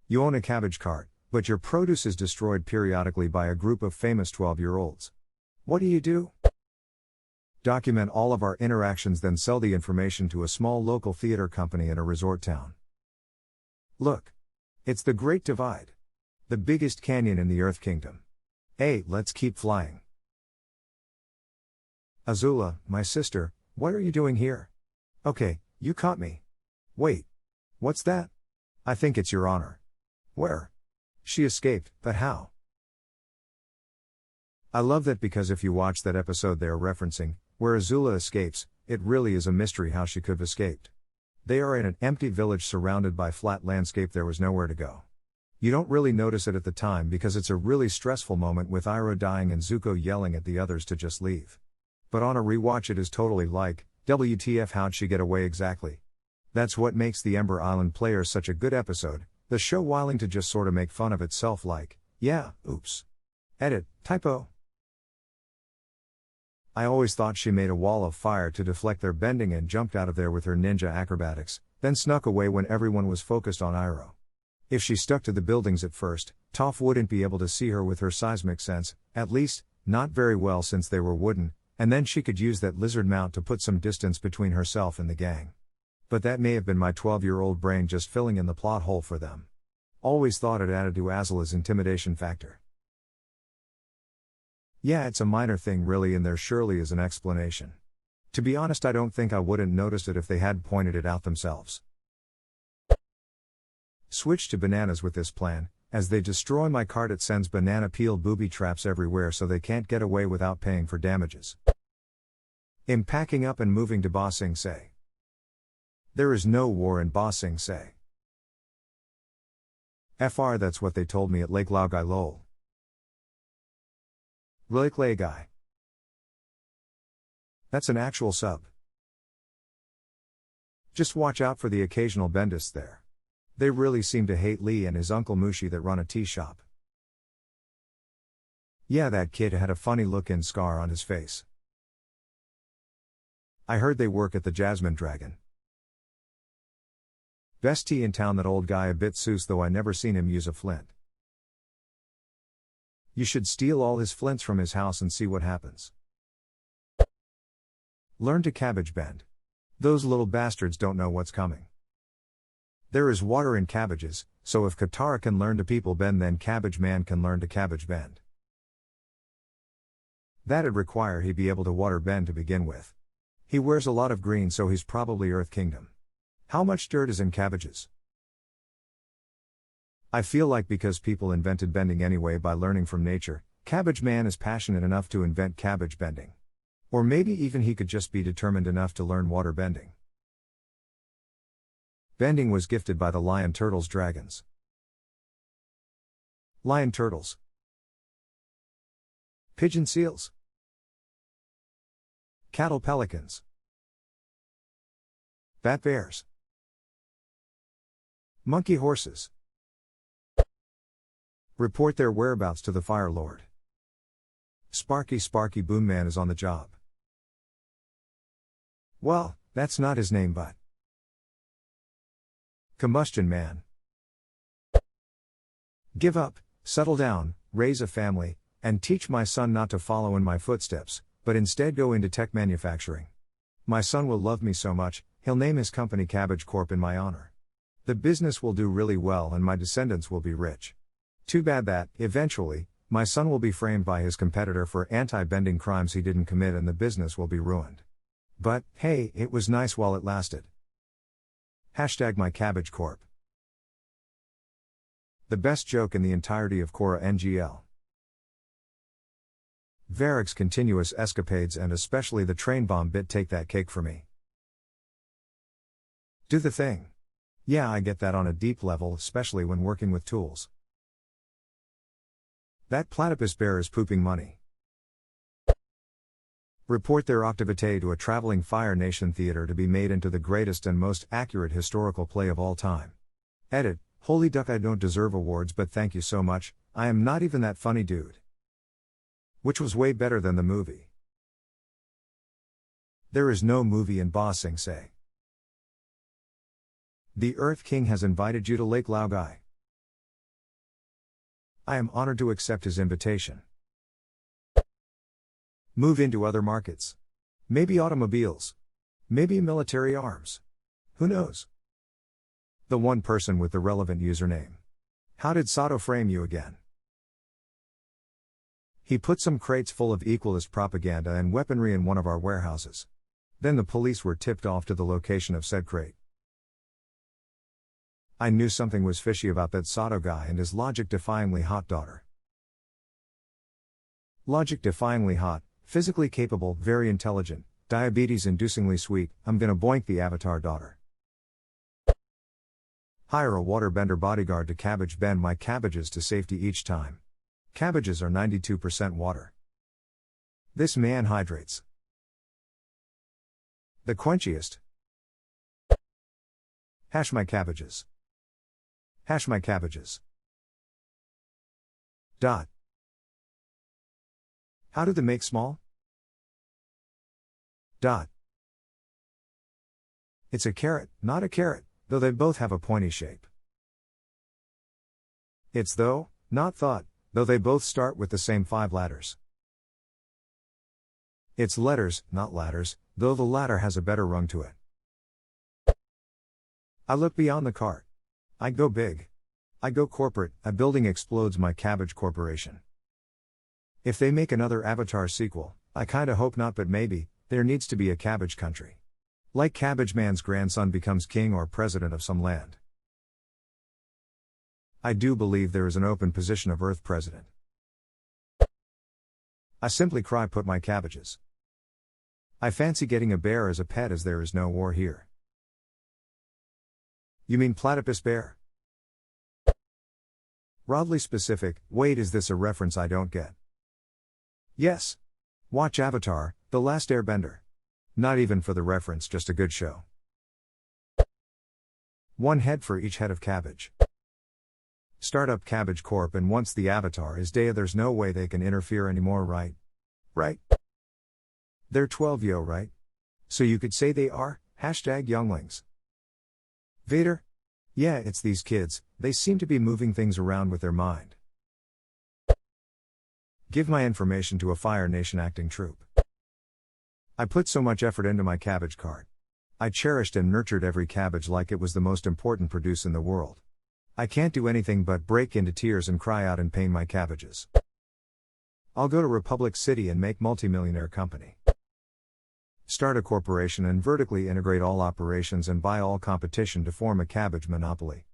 You own a cabbage cart, but your produce is destroyed periodically by a group of famous 12-year-olds. What do? Document all of our interactions, then sell the information to a small local theater company in a resort town. Look. It's the Great Divide. The biggest canyon in the Earth Kingdom. Hey, let's keep flying. Azula, my sister, what are you doing here? Okay, you caught me. Wait. What's that? I think it's Your Honor. Where? She escaped, but how? I love that because if you watch that episode they're referencing, where Azula escapes, it really is a mystery how she could have escaped. They are in an empty village surrounded by flat landscape, there was nowhere to go. You don't really notice it at the time because it's a really stressful moment with Iroh dying and Zuko yelling at the others to just leave. But on a rewatch it is totally like, WTF, how'd she get away exactly? That's what makes the Ember Island Players such a good episode, the show willing to just sorta make fun of itself like, yeah, oops. Edit, typo. I always thought she made a wall of fire to deflect their bending and jumped out of there with her ninja acrobatics, then snuck away when everyone was focused on Iroh. If she stuck to the buildings at first, Toph wouldn't be able to see her with her seismic sense, at least, not very well since they were wooden, and then she could use that lizard mount to put some distance between herself and the gang. But that may have been my 12-year-old brain just filling in the plot hole for them. Always thought it added to Azula's intimidation factor. Yeah, it's a minor thing really, and there surely is an explanation. To be honest, I don't think I wouldn't noticed it if they had pointed it out themselves. Switch to bananas with this plan. As they destroy my cart it sends banana peel booby traps everywhere so they can't get away without paying for damages. In packing up and moving to Ba Sing Se. There is no war in Ba Sing Se. FR, that's what they told me at Lake Laogai lol. Lake Laogai. That's an actual sub. Just watch out for the occasional Bendists there. They really seem to hate Lee and his uncle Mushi that run a tea shop. Yeah, that kid had a funny look-in scar on his face. I heard they work at the Jasmine Dragon. Best tea in town, that old guy a bit Seuss, though I never seen him use a flint. You should steal all his flints from his house and see what happens. Learn to cabbage bend. Those little bastards don't know what's coming. There is water in cabbages, so if Katara can learn to people bend, then Cabbage Man can learn to cabbage bend. That'd require he be able to water bend to begin with. He wears a lot of green, so he's probably Earth Kingdom. How much dirt is in cabbages? I feel like because people invented bending anyway by learning from nature, Cabbage Man is passionate enough to invent cabbage bending. Or maybe even he could just be determined enough to learn water bending. Bending was gifted by the lion turtles dragons. Lion turtles. Pigeon seals. Cattle pelicans. Bat bears. Monkey horses. Report their whereabouts to the Fire Lord. Sparky Boom Man is on the job. Well, that's not his name, but Combustion Man. Give up, settle down, raise a family, and teach my son not to follow in my footsteps, but instead go into tech manufacturing. My son will love me so much, he'll name his company Cabbage Corp in my honor. The business will do really well and my descendants will be rich. Too bad that, eventually, my son will be framed by his competitor for anti-bending crimes he didn't commit and the business will be ruined. But, hey, it was nice while it lasted. Hashtag my Cabbage Corp. The best joke in the entirety of Korra NGL. Varric's continuous escapades and especially the train bomb bit take that cake for me. Do the thing. Yeah, I get that on a deep level, especially when working with tools. That platypus bear is pooping money. Report their activité to a traveling Fire Nation theater to be made into the greatest and most accurate historical play of all time. Edit, holy duck, I don't deserve awards but thank you so much, I am not even that funny dude. Which was way better than the movie. There is no movie in Ba Sing Se. The Earth King has invited you to Lake Laogai. I am honored to accept his invitation. Move into other markets. Maybe automobiles. Maybe military arms. Who knows? The one person with the relevant username. How did Sato frame you again? He put some crates full of equalist propaganda and weaponry in one of our warehouses. Then the police were tipped off to the location of said crate. I knew something was fishy about that Sato guy and his logic-defyingly hot daughter. Logic-defyingly hot, physically capable, very intelligent, diabetes-inducingly sweet, I'm gonna boink the avatar daughter. Hire a waterbender bodyguard to cabbage bend my cabbages to safety each time. Cabbages are 92% water. This man hydrates. The quenchiest. Hash my cabbages. Hash my cabbages. Dot. How do they make small? Dot. It's a carrot, not a carrot, though they both have a pointy shape. It's though, not thought, though they both start with the same 5 letters. It's letters, not ladders, though the latter has a better rung to it. I look beyond the cart. I go big. I go corporate, a building explodes my cabbage corporation. If they make another Avatar sequel, I kinda hope not, but maybe, there needs to be a cabbage country. Like Cabbage Man's grandson becomes king or president of some land. I do believe there is an open position of Earth president. I simply cry put my cabbages. I fancy getting a bear as a pet as there is no war here. You mean platypus bear? Broadly specific, wait, is this a reference I don't get? Yes. Watch Avatar, The Last Airbender. Not even for the reference, just a good show. 1 head for each head of cabbage. Start up Cabbage Corp, and once the Avatar is Dea, there's no way they can interfere anymore, right? Right? They're 12 yo, right? So you could say they are, #younglings. Vader? Yeah, it's these kids, they seem to be moving things around with their mind. Give my information to a Fire Nation acting troupe. I put so much effort into my cabbage cart. I cherished and nurtured every cabbage like it was the most important produce in the world. I can't do anything but break into tears and cry out in pain my cabbages. I'll go to Republic City and make multimillionaire company. Start a corporation and vertically integrate all operations and buy all competition to form a cabbage monopoly.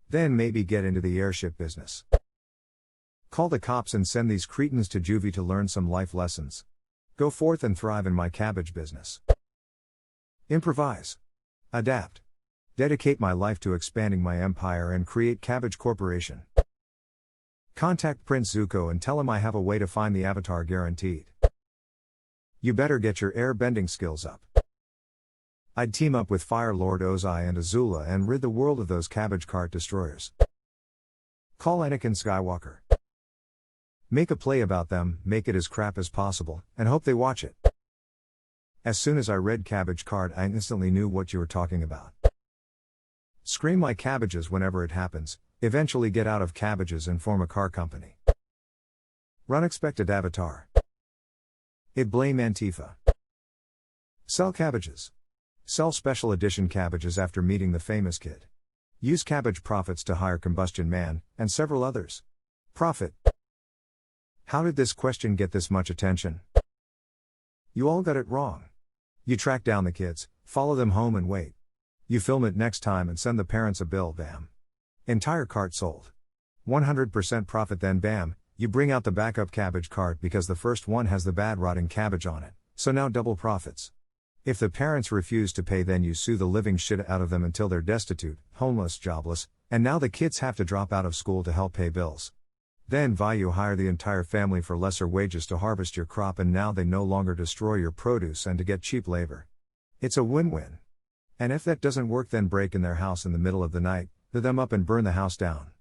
Then maybe get into the airship business. Call the cops and send these cretins to juvie to learn some life lessons. Go forth and thrive in my cabbage business. Improvise. Adapt. Dedicate my life to expanding my empire and create Cabbage Corporation. Contact Prince Zuko and tell him I have a way to find the Avatar guaranteed. You better get your air bending skills up. I'd team up with Fire Lord Ozai and Azula and rid the world of those cabbage cart destroyers. Call Anakin Skywalker. Make a play about them, make it as crap as possible, and hope they watch it. As soon as I read Cabbage Cart, I instantly knew what you were talking about. Scream my cabbages whenever it happens, eventually get out of cabbages and form a car company. Run expected Avatar. It blame Antifa. Sell cabbages. Sell special edition cabbages after meeting the famous kid. Use cabbage profits to hire Combustion Man, and several others. Profit. How did this question get this much attention? You all got it wrong. You track down the kids, follow them home and wait. You film it next time and send the parents a bill, bam. Entire cart sold. 100% profit, then bam, you bring out the backup cabbage cart because the first one has the bad rotting cabbage on it, so now double profits. If the parents refuse to pay, then you sue the living shit out of them until they're destitute, homeless, jobless, and now the kids have to drop out of school to help pay bills. Then you hire the entire family for lesser wages to harvest your crop, and now they no longer destroy your produce and to get cheap labor. It's a win-win. And if that doesn't work, then break in their house in the middle of the night, them up and burn the house down.